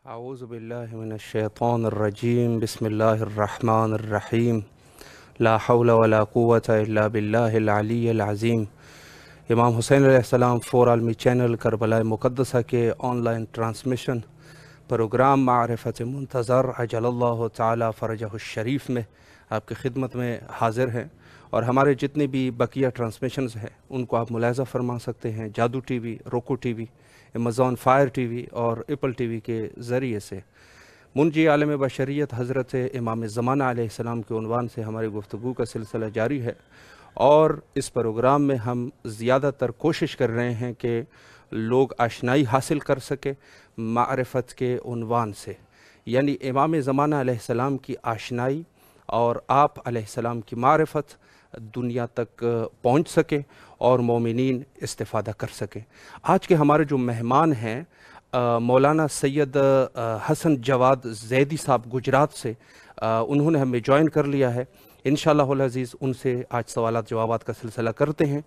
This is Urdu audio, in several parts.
اعوذ باللہ من الشیطان الرجیم بسم اللہ الرحمن الرحیم لا حول ولا قوة الا باللہ العلی العظیم۔ امام حسین علیہ السلام فور عالمی چینل کربلا مقدسہ کے آن لائن ٹرانسمیشن پروگرام معرفت منتظر عجل اللہ تعالی فرجہ الشریف میں آپ کی خدمت میں حاضر ہیں، اور ہمارے جتنے بھی بقیہ ٹرانسمیشنز ہیں ان کو آپ ملاحظہ فرما سکتے ہیں جادو ٹی وی، روکو T V, Amazon fire T V اور ایپل ٹی وی کے ذریعے سے۔ منجی عالم بشریت حضرت امام زمانہ علیہ السلام کے عنوان سے ہماری گفتگو کا سلسلہ جاری ہے، اور اس پروگرام میں ہم زیادہ تر کوشش کر رہے ہیں کہ لوگ آشنائی حاصل کر سکے معرفت کے عنوان سے، یعنی امام زمانہ علیہ السلام کی آشنائی اور آپ علیہ السلام کی معرفت دنیا تک پہنچ سکے اور مومنین استفادہ کر سکیں۔ آج کے ہمارے جو مہمان ہیں مولانا سید حسن جواد زیدی صاحب گجرات سے، انہوں نے ہمیں جوائن کر لیا ہے۔ انشاءاللہ العزیز ان سے آج سوالات جوابات کا سلسلہ کرتے ہیں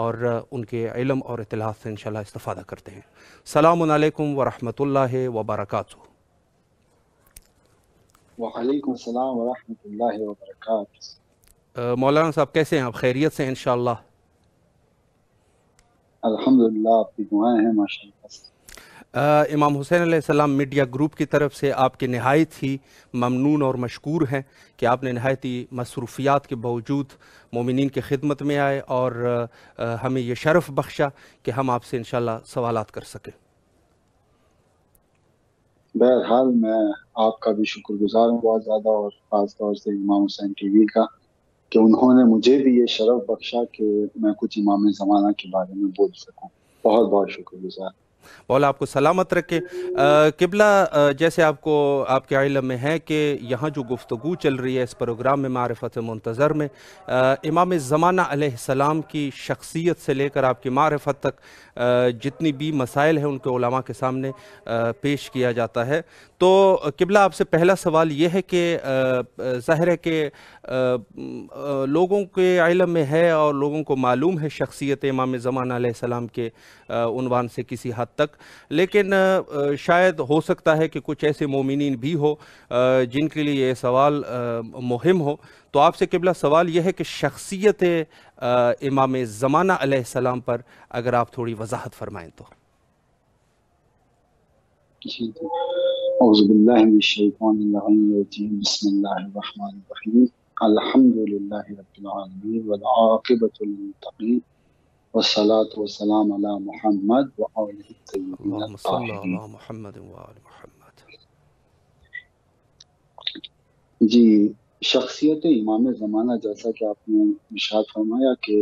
اور ان کے علم اور اطلاعات سے انشاءاللہ استفادہ کرتے ہیں۔ السلام علیکم ورحمۃ اللہ وبرکاتہ۔ وعلیکم السلام ورحمۃ اللہ وبرکاتہ۔ مولانا صاحب کیسے ہیں آپ؟ خیریت سے ہیں انشاءاللہ؟ الحمدللہ، آپ کی دعائیں ہیں ماشاءاللہ سے۔ امام حسین علیہ السلام میڈیا گروپ کی طرف سے آپ کے نہایت ہی ممنون اور مشکور ہیں کہ آپ نے نہایت ہی مصروفیات کے باوجود مومنین کی خدمت میں آئے اور ہمیں یہ شرف بخشا کہ ہم آپ سے انشاءاللہ سوالات کر سکیں۔ بہرحال میں آپ کا بھی شکر گزار ہوں بہت زیادہ، اور خاص طور سے امام حسین ٹی وی کا کہ انہوں نے مجھے بھی یہ شرف بخشا کہ میں کچھ امام زمانہ کے بارے میں بول سکوں۔ بہت بہت شکر گزار۔ مولا آپ کو سلامت رکھے۔ قبلہ جیسے آپ کو آپ کے علم میں ہے کہ یہاں جو گفتگو چل رہی ہے اس پروگرام میں معرفت منتظر میں، امام زمانہ علیہ السلام کی شخصیت سے لے کر آپ کی معرفت تک جتنی بھی مسائل ہیں ان کے علماء کے سامنے پیش کیا جاتا ہے۔ تو قبلہ آپ سے پہلا سوال یہ ہے کہ ظاہر ہے کہ لوگوں کے علم میں ہے اور لوگوں کو معلوم ہے شخصیت امام زمانہ علیہ السلام کے عنوان سے کسی حد تک، لیکن شاید ہو سکتا ہے کہ کچھ ایسے مومنین بھی ہو جن کے لیے یہ سوال مہم ہو۔ تو آپ سے قبلہ سوال یہ ہے کہ شخصیت امام زمانہ علیہ السلام پر اگر آپ تھوڑی وضاحت فرمائیں تو۔ جی اعوذ باللہ من الشیطان الرجیم، بسم اللہ الرحمن الرحیم، الحمدللہ رب العالمین والعاقبۃ للمتقین والصلاة والسلام علی محمد وآلہ الطیبین اللہم صلی الطاہرین۔ علی محمد وآل محمد۔ جی، شخصیت امام زمانہ جیسا کہ آپ نے ارشاد فرمایا کہ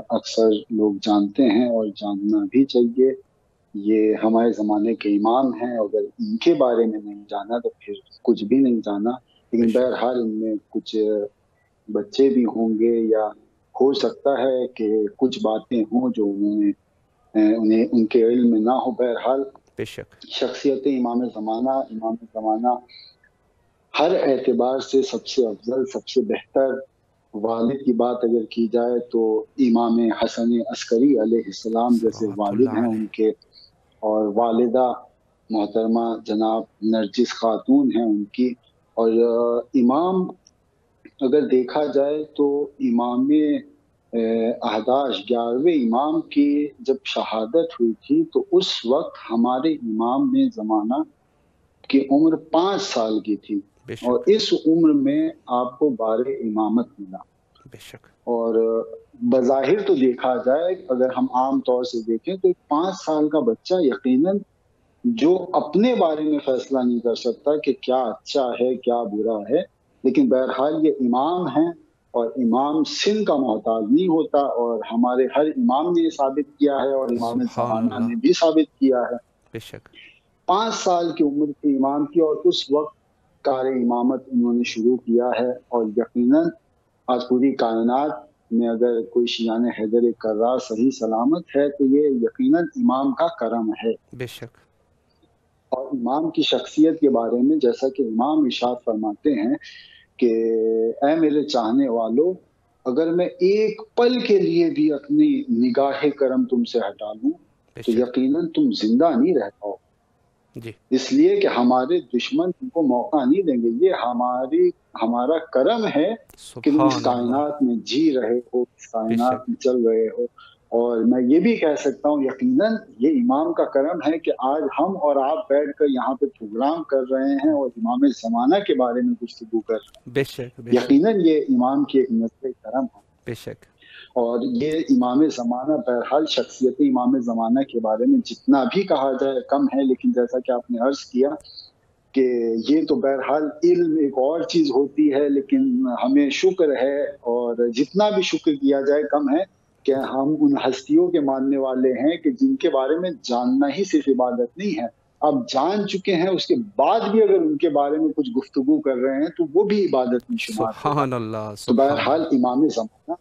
اکثر لوگ جانتے ہیں اور جاننا بھی چاہیے، یہ ہمارے زمانے کے امام ہیں، اگر ان کے بارے میں نہیں جانا تو پھر کچھ بھی نہیں جانا۔ لیکن بہرحال ان میں کچھ بچے بھی ہوں گے یا ہو سکتا ہے کہ کچھ باتیں ہوں جو انہیں ان کے علم میں نہ ہو۔ بہرحال بے شک شخصیت امام زمانہ ہر اعتبار سے سب سے افضل، سب سے بہتر۔ والد کی بات اگر کی جائے تو امام حسن عسکری علیہ السلام جیسے صلوات والد اللہ ہیں ان علیہ۔ کے، اور والدہ محترمہ جناب نرجس خاتون ہیں ان کی۔ اور امام اگر دیکھا جائے تو امام احداث 11ویں امام کی جب شہادت ہوئی تھی تو اس وقت ہمارے امام میں زمانہ کی عمر 5 سال کی تھی، اور اس عمر میں آپ کو بار امامت ملا۔ بے شک اور بظاہر تو دیکھا جائے اگر ہم عام طور سے دیکھیں تو 5 سال کا بچہ یقیناً جو اپنے بارے میں فیصلہ نہیں کر سکتا کہ کیا اچھا ہے کیا برا ہے، لیکن بہرحال یہ امام ہیں اور امام سن کا محتاج نہیں ہوتا، اور ہمارے ہر امام نے یہ ثابت کیا ہے اور امام سبحان زمانہ اللہ۔ نے بھی ثابت کیا ہے۔ بے شک 5 سال کی عمر کی امام کی، اور اس وقت کار امامت انہوں نے شروع کیا ہے، اور یقیناً آج پوری کائنات میں اگر کوئی شیعان حیدر کرار صحیح سلامت ہے تو یہ یقیناً امام کا کرم ہے۔ بے شک اور امام کی شخصیت کے بارے میں جیسا کہ امام ارشاد فرماتے ہیں کہ اے میرے چاہنے والو، اگر میں ایک پل کے لیے بھی اپنی نگاہ کرم تم سے ہٹا لوں بے تو شک یقیناً تم زندہ نہیں رہ پاؤ۔ جی اس لیے کہ ہمارے دشمن ان کو موقع نہیں دیں گے. یہ ہمارا کرم ہے کہ تم اس سبحان اللہ. کائنات میں جی رہے ہو، اس بے شک. کائنات میں چل رہے ہو. اور میں یہ بھی کہہ سکتا ہوں یقیناً یہ امام کا کرم ہے کہ آج ہم اور آپ بیٹھ کر یہاں پہ پروگرام کر رہے ہیں اور امام زمانہ کے بارے میں گفتگو کر رہے ہیں. بے شک. بے شک. یقیناً یہ امام کی ایک نظر کرم ہے. بے شک. اور یہ امام زمانہ بہرحال شخصیت امام زمانہ کے بارے میں جتنا بھی کہا جائے کم ہے، لیکن جیسا کہ آپ نے عرض کیا کہ یہ تو بہرحال علم ایک اور چیز ہوتی ہے، لیکن ہمیں شکر ہے اور جتنا بھی شکر کیا جائے کم ہے کہ ہم ان ہستیوں کے ماننے والے ہیں کہ جن کے بارے میں جاننا ہی صرف عبادت نہیں ہے، اب جان چکے ہیں اس کے بعد بھی اگر ان کے بارے میں کچھ گفتگو کر رہے ہیں تو وہ بھی عبادت میں شمار ہوگا. سبحان اللہ. تو سبحان بہرحال اللہ. امام زمانہ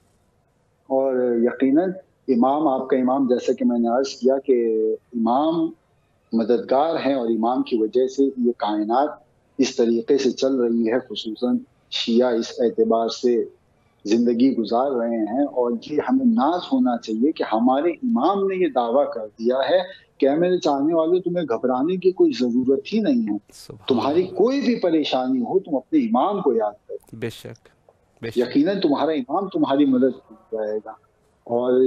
اور یقیناً امام، آپ کا امام جیسا کہ میں نے عرض کیا کہ امام مددگار ہیں اور امام کی وجہ سے یہ کائنات اس طریقے سے چل رہی ہے، خصوصاً شیعہ اس اعتبار سے زندگی گزار رہے ہیں. اور یہ ہمیں ناز ہونا چاہیے کہ ہمارے امام نے یہ دعویٰ کر دیا ہے کہ میرے چاہنے والے تمہیں گھبرانے کی کوئی ضرورت ہی نہیں ہے، سبحان تمہاری اللہ. کوئی بھی پریشانی ہو تم اپنے امام کو یاد کرو، بے شک. بے شک. یقیناً تمہارا امام تمہاری مدد کرے گا. اور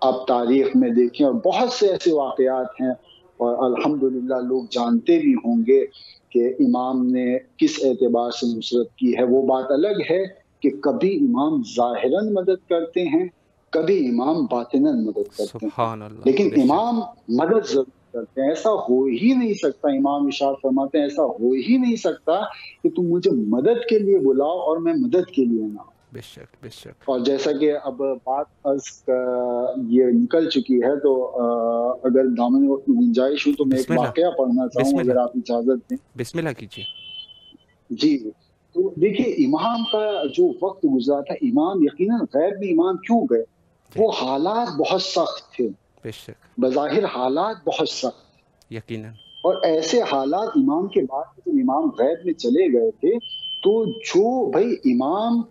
آپ تاریخ میں دیکھیں اور بہت سے ایسے واقعات ہیں اور الحمدللہ لوگ جانتے بھی ہوں گے کہ امام نے کس اعتبار سے نصرت کی ہے. وہ بات الگ ہے کہ کبھی امام ظاہراً مدد کرتے ہیں، کبھی امام باطناً مدد کرتے ہیں، سبحان اللہ. لیکن بے شک. امام مدد ضرور کرتے ہیں. ایسا ہو ہی نہیں سکتا، امام ارشاد فرماتے ہیں ایسا ہو ہی نہیں سکتا کہ تم مجھے مدد کے لیے بلاؤ اور میں مدد کے لیے نہ ہوں. بے شک. بے شک. اور جیسا کہ اب بات یہ نکل چکی ہے تو اگر دامن وقت میں گنجائش ہو تو میں ایک بسم اللہ. واقعہ پڑھنا چاہوں بسم اگر اللہ. آپ اجازت دیں. بسم اللہ کیجیے. جی تو دیکھیے امام کا جو وقت گزرا تھا، امام یقیناً غیب میں امام کیوں گئے؟ جی. وہ حالات بہت سخت تھے، بے شک. بظاہر حالات بہت سخت، یقیناً. اور ایسے حالات امام کے بعد جب امام غیب میں چلے گئے تھے تو جو بھائی امام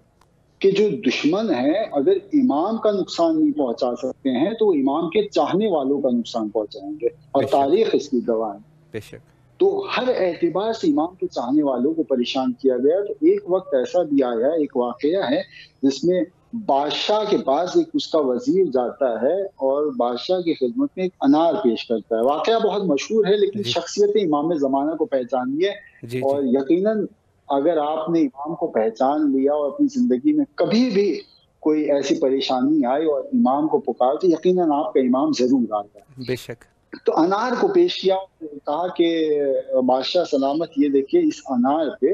کہ جو دشمن ہیں اگر امام کا نقصان نہیں پہنچا سکتے ہیں تو امام کے چاہنے والوں کا نقصان پہنچائیں گے، اور بے شک. تاریخ اس کی گواہ ہے. بے شک. تو ہر اعتبار سے امام کے چاہنے والوں کو پریشان کیا گیا. تو ایک وقت ایسا بھی آیا، ایک واقعہ ہے جس میں بادشاہ کے پاس ایک اس کا وزیر جاتا ہے اور بادشاہ کی خدمت میں ایک انار پیش کرتا ہے. واقعہ بہت مشہور ہے لیکن جی. شخصیت امام زمانہ کو پہچانیے. جی. اور جی. یقیناً اگر آپ نے امام کو پہچان لیا اور اپنی زندگی میں کبھی بھی کوئی ایسی پریشانی آئی اور امام کو پکار تو یقیناً آپ کا امام ضرور آتا ہے. بے شک. تو انار کو پیش کیا، کہا کہ بادشاہ سلامت یہ دیکھیے اس انار پہ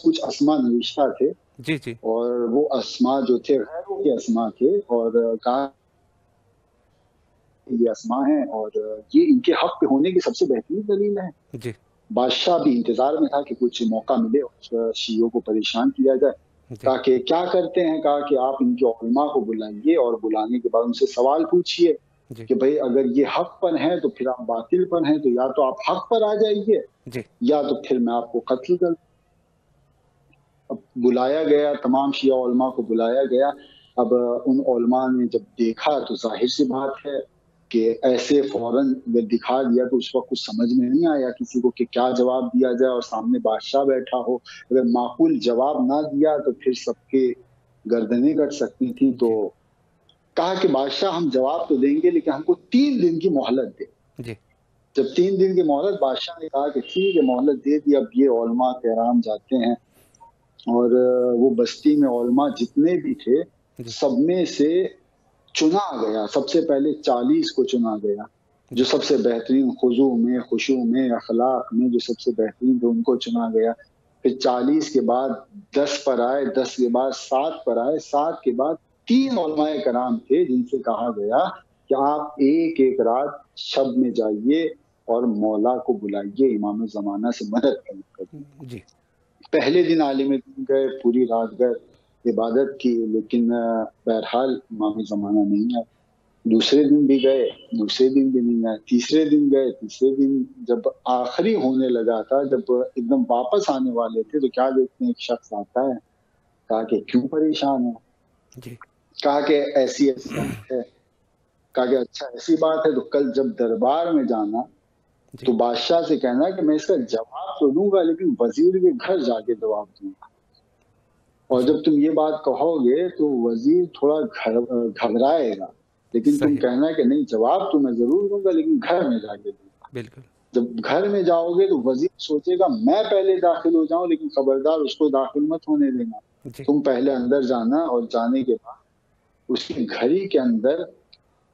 کچھ اسماء نوشتہ تھے، جی. جی. اور وہ اسماء جو تھے غیروں کے اسماء تھے، اور کہا یہ اسماء ہیں اور یہ ان کے حق پہ ہونے کی سب سے بہترین دلیل ہے. جی. بادشاہ بھی انتظار میں تھا کہ کچھ موقع ملے اور شیعوں کو پریشان کیا جائے. جی. کہا کہ کیا کرتے ہیں؟ کہا کہ آپ ان کے علماء کو بلائیے اور بلانے کے بعد ان سے سوال پوچھیے جی. کہ بھئی اگر یہ حق پر ہیں تو پھر آپ باطل پر ہیں، تو یا تو آپ حق پر آ جائیے جی. یا تو پھر میں آپ کو قتل کر. اب بلایا گیا، تمام شیعہ علماء کو بلایا گیا. اب ان علماء نے جب دیکھا تو ظاہر سی بات ہے کہ ایسے فوراً دکھا دیا تو اس وقت کچھ سمجھ میں نہیں آیا کسی کو کہ کیا جواب دیا جائے، اور سامنے بادشاہ بیٹھا ہو. اگر معقول جواب نہ دیا تو پھر سب کے گردنیں کٹ سکتی تھی. تو کہا کہ بادشاہ ہم جواب تو دیں گے لیکن ہم کو 3 دن کی مہلت دے. جی. جب 3 دن کی مہلت، بادشاہ نے کہا کہ ٹھیک ہے مہلت دے دی. اب یہ علماء کرام جاتے ہیں اور وہ بستی میں علماء جتنے بھی تھے جی. سب میں سے چنا گیا. سب سے پہلے 40 کو چنا گیا جو سب سے بہترین خضوع میں، خشوع میں، اخلاق میں جو سب سے بہترین تھے ان کو چنا گیا. پھر 40 کے بعد 10 پر آئے، 10 کے بعد 7 پر آئے، 7 کے بعد 3 علماء کرام تھے جن سے کہا گیا کہ آپ ایک ایک رات شب میں جائیے اور مولا کو بلائیے، امام زمانہ سے مدد کریں. جی. پہلے دن عالم دین گئے، پوری رات گئے، عبادت کی، لیکن بہرحال امام زمانہ نہیں آئے. دوسرے دن بھی گئے، دوسرے دن بھی نہیں آئے. تیسرے دن گئے، تیسرے دن جب آخری ہونے لگا تھا، جب ایک دم واپس آنے والے تھے تو کیا دیکھتے ہیں ایک شخص آتا ہے. کہا کہ کیوں پریشان ہے؟ جی. کہا کہ ایسی ایسی بات ہے. کہا کہ اچھا ایسی بات ہے تو کل جب دربار میں جانا تو بادشاہ سے کہنا کہ میں اس کا جواب تو دوں گا لیکن وزیر کے گھر جا کے جواب دوں گا. اور جب تم یہ بات کہو گے تو وزیر تھوڑا گھبرائے گا، لیکن تم کہنا کہ نہیں جواب تو میں ضرور دوں گا لیکن گھر میں جا کے دوں گا. بالکل. جب گھر میں جاؤ گے تو وزیر سوچے گا میں پہلے داخل ہو جاؤں، لیکن خبردار اس کو داخل مت ہونے دینا. تم پہلے اندر جانا، اور جانے کے بعد اس کی گھڑی کے اندر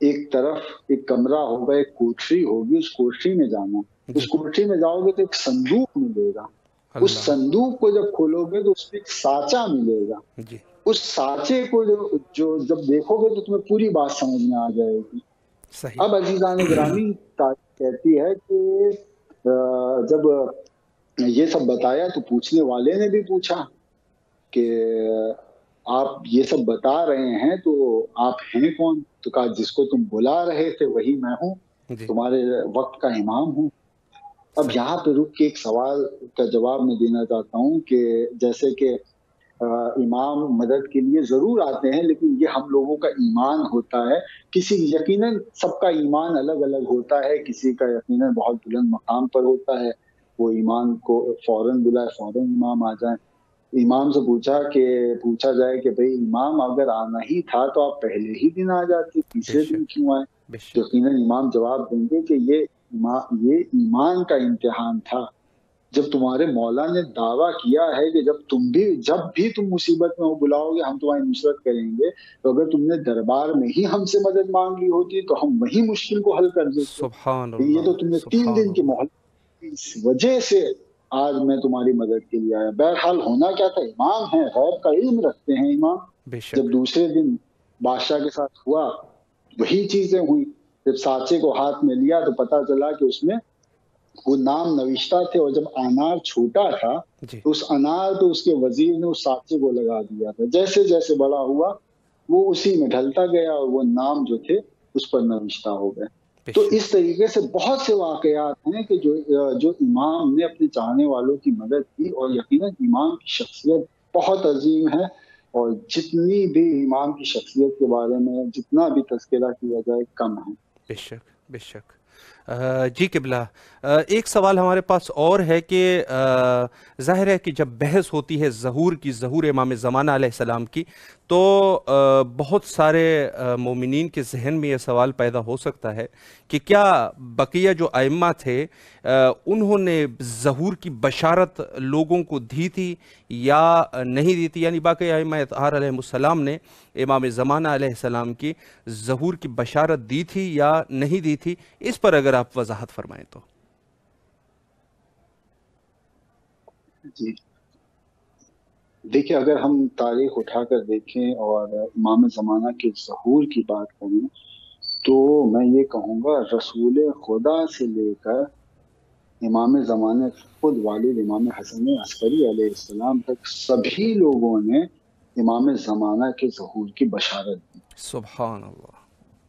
ایک طرف ایک کمرہ ہوگا، ایک کوٹری ہوگی، اس کوٹری میں جانا. اس کوٹری میں جاؤ گے تو ایک صندوق ملے گا. اس صندوق کو جب کھولو گے تو اس میں ایک سانچا ملے گا. اس سانچے کو جو جب دیکھو گے تو تمہیں پوری بات سمجھ میں آ جائے گی. اب عزیزان گرامی تاریخ کہتی ہے کہ جب یہ سب بتایا تو پوچھنے والے نے بھی پوچھا کہ آپ یہ سب بتا رہے ہیں تو آپ ہیں کون؟ تو کہا جس کو تم بلا رہے تھے وہی میں ہوں، تمہارے وقت کا امام ہوں. اب یہاں پہ رک کے ایک سوال کا جواب میں دینا چاہتا ہوں کہ جیسے کہ امام مدد کے لیے ضرور آتے ہیں، لیکن یہ ہم لوگوں کا ایمان ہوتا ہے. کسی یقیناً سب کا ایمان الگ الگ ہوتا ہے، کسی کا یقیناً بہت بلند مقام پر ہوتا ہے، وہ ایمان کو فوراً بلائے فوراً امام آ جائیں. امام سے پوچھا جائے کہ بھئی امام اگر آنا ہی تھا تو آپ پہلے ہی دن آ جاتے، تیسرے دن کیوں آئے؟ یقیناً امام جواب دیں گے کہ یہ ایمان کا امتحان تھا. جب تمہارے مولا نے دعویٰ کیا ہے کہ جب بھی تم مصیبت میں ہو بلاؤ گے ہم تمہاری نصرت کریں گے، تو اگر تم نے دربار میں ہی ہم سے مدد مانگ لی ہوتی تو ہم وہی مشکل کو حل کر دیتے. سبحان اللہ. یہ تو تم نے 3 دن کی مہلت کی، اس وجہ سے آج میں تمہاری مدد کے لیے آیا. بہرحال ہونا کیا تھا، امام ہیں، غیب کا علم رکھتے ہیں امام. جب دوسرے دن بادشاہ کے ساتھ ہوا وہی چیزیں ہوئی. جب سانچے کو ہاتھ میں لیا تو پتا چلا کہ اس میں وہ نام نوشتہ تھے، اور جب انار چھوٹا تھا تو اس انار پہ اس کے وزیر نے اس سانچے کو لگا دیا تھا. جیسے جیسے بڑا ہوا وہ اسی میں ڈھلتا گیا اور وہ نام جو تھے اس پر نوشتہ ہو گئے. تو اس طریقے سے بہت سے واقعات ہیں کہ جو امام نے اپنے چاہنے والوں کی مدد کی، اور یقیناً امام کی شخصیت بہت عظیم ہے، اور جتنی بھی امام کی شخصیت کے بارے میں جتنا بھی تذکرہ کیا جائے کم ہے. بے شک بے شک. جی قبلہ، ایک سوال ہمارے پاس اور ہے کہ ظاہر ہے کہ جب بحث ہوتی ہے ظہور امام زمانہ علیہ السلام کی، تو بہت سارے مومنین کے ذہن میں یہ سوال پیدا ہو سکتا ہے کہ کیا بقیہ جو ائمہ تھے انہوں نے ظہور کی بشارت لوگوں کو دی تھی یا نہیں دی تھی؟ یعنی باقی ائمہ اطہار علیہ السلام نے امام زمانہ علیہ السلام کی ظہور کی بشارت دی تھی یا نہیں دی تھی؟ اس پر اگر آپ وضاحت فرمائیں تو. جی دیکھیں، اگر ہم تاریخ اٹھا کر دیکھیں اور امام زمانہ کے ظہور کی بات کریں تو میں یہ کہوں گا رسول خدا سے لے کر امام زمانے خود والد امام حسن عسکری علیہ السلام تک سبھی لوگوں نے امام زمانہ کے ظہور کی بشارت دی. سبحان اللہ.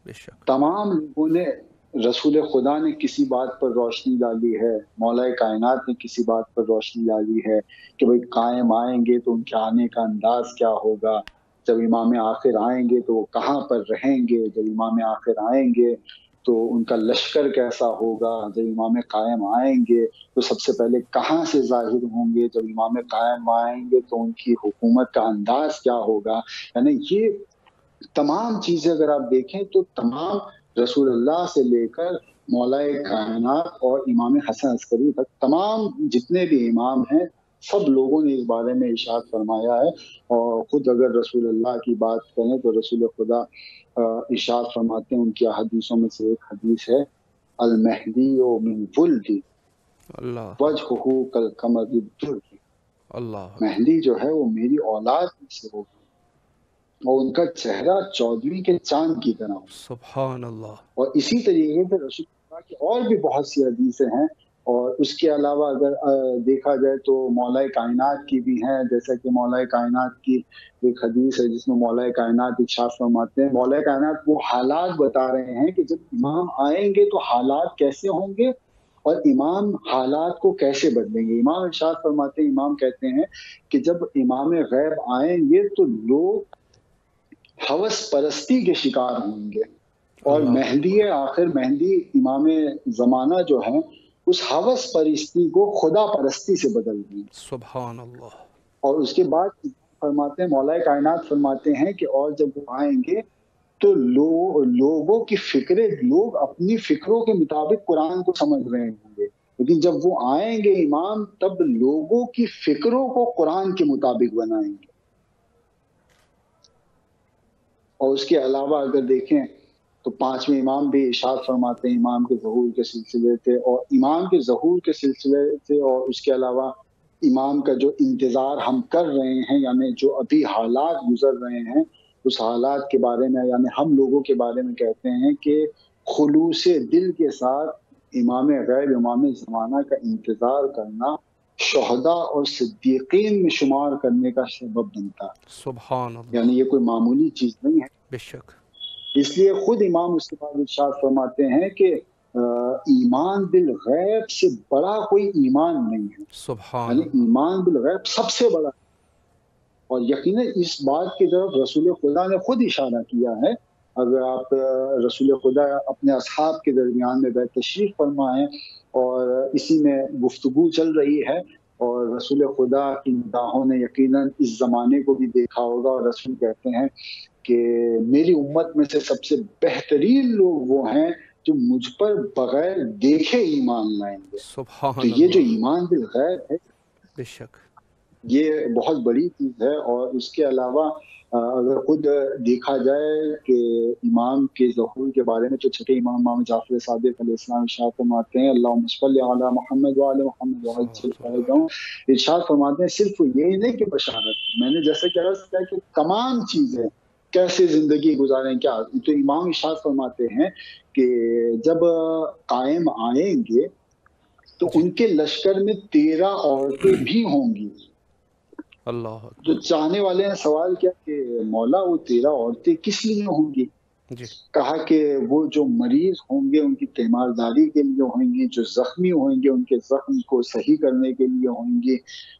بے شک. تمام لوگوں نے، رسول خدا نے کسی بات پر روشنی ڈالی ہے، مولا کائنات نے کسی بات پر روشنی ڈالی ہے کہ بھئی قائم آئیں گے تو ان کے آنے کا انداز کیا ہوگا، جب امام آخر آئیں گے تو وہ کہاں پر رہیں گے، جب امام آخر آئیں گے تو ان کا لشکر کیسا ہوگا، جب امام قائم آئیں گے تو سب سے پہلے کہاں سے ظاہر ہوں گے، جب امام قائم آئیں گے تو ان کی حکومت کا انداز کیا ہوگا. یعنی یہ تمام چیزیں اگر آپ دیکھیں تو تمام رسول اللہ سے لے کر مولا کائنات اور امام حسن عسکری تک تمام جتنے بھی امام ہیں سب لوگوں نے اس بارے میں ارشاد فرمایا ہے. اور خود اگر رسول اللہ کی بات کریں تو رسول خدا ارشاد فرماتے ہیں، ان کی حدیثوں میں سے ایک حدیث ہے، المہدی من ولدی وجہہ کالقمر الدری. مہدی جو ہے وہ میری اولاد میں سے ہوگا اور ان کا چہرہ 14ویں کے چاند کی طرح ہو. سبحان اللہ. اور اسی طریقے سے رسول اللہ کی اور بھی بہت سی حدیثیں ہیں، اور اس کے علاوہ اگر دیکھا جائے تو مولا کائنات کی بھی ہیں. جیسا کہ مولا کائنات کی ایک حدیث ہے جس میں مولا کائنات ارشاد فرماتے ہیں، مولا کائنات وہ حالات بتا رہے ہیں کہ جب امام آئیں گے تو حالات کیسے ہوں گے اور امام حالات کو کیسے بدلیں گے. امام ارشاد فرماتے ہیں، امام کہتے ہیں کہ جب امام غیب آئیں گے تو لوگ ہوس پرستی کے شکار ہوں گے، اور مہدی آخر، مہدی امام زمانہ جو ہے اس ہوس پرستی کو خدا پرستی سے بدل دیں. سبحان اللہ. اور اس کے بعد فرماتے ہیں مولا کائنات فرماتے ہیں کہ اور جب وہ آئیں گے تو لوگوں کی فکریں، لوگ اپنی فکروں کے مطابق قرآن کو سمجھ رہے ہوں گے، لیکن جب وہ آئیں گے امام تب لوگوں کی فکروں کو قرآن کے مطابق بنائیں گے. اور اس کے علاوہ اگر دیکھیں تو پانچویں امام بھی ارشاد فرماتے ہیں امام کے ظہور کے سلسلے سے، اور امام کے ظہور کے سلسلے سے اور اس کے علاوہ امام کا جو انتظار ہم کر رہے ہیں، یعنی جو ابھی حالات گزر رہے ہیں اس حالات کے بارے میں، یعنی ہم لوگوں کے بارے میں کہتے ہیں کہ خلوص دل کے ساتھ امام غیب امام زمانہ کا انتظار کرنا شہداء اور صدیقین میں شمار کرنے کا سبب بنتا ہے. سبحان اللہ. یعنی یہ کوئی معمولی چیز نہیں ہے. بے شک. اس لیے خود امام اس کے بعد ارشاد فرماتے ہیں کہ ایمان بالغیب سے بڑا کوئی ایمان نہیں ہے. سبحان یعنی اللہ. ایمان بالغیب سب سے بڑا. اور یقیناً اس بات کی طرف رسول خدا نے خود اشارہ کیا ہے. اگر آپ رسول خدا اپنے اصحاب کے درمیان میں بیت تشریف فرما ہیں اور اسی میں گفتگو چل رہی ہے، اور رسول خدا کی نگاہوں نے یقیناً اس زمانے کو بھی دیکھا ہوگا، اور رسول کہتے ہیں کہ میری امت میں سے سب سے بہترین لوگ وہ ہیں جو مجھ پر بغیر دیکھے ایمان لائیں گے. سبحان تو یہ جو اللہ. ایمان بالغیب ہے بے شک. یہ بہت بڑی چیز ہے. اور اس کے علاوہ اگر خود دیکھا جائے کہ امام کے ظہور کے بارے میں تو چھٹے امام امام جعفر صادق علیہ السلام ارشاد فرماتے ہیں اللہم صلی علی محمد وعلی محمد وعجل فرجہم. ارشاد فرماتے ہیں صرف یہی نہیں کہ بشارت، میں نے جیسے کہ عرض کیا کہ تمام چیزیں کیسے زندگی گزاریں کیا، تو امام ارشاد فرماتے ہیں کہ جب قائم آئیں گے تو ان کے لشکر میں 13 عورتیں بھی ہوں گی. اللہ جو چاہنے والے نے سوال کیا کہ مولا وہ 13 عورتیں کس لیے ہوں گی؟ جی. کہا کہ وہ جو مریض ہوں گے ان کی تیمارداری کے لیے ہوں گی، جو زخمی ہوں گے ان کے زخم کو صحیح کرنے کے لیے ہوں گی،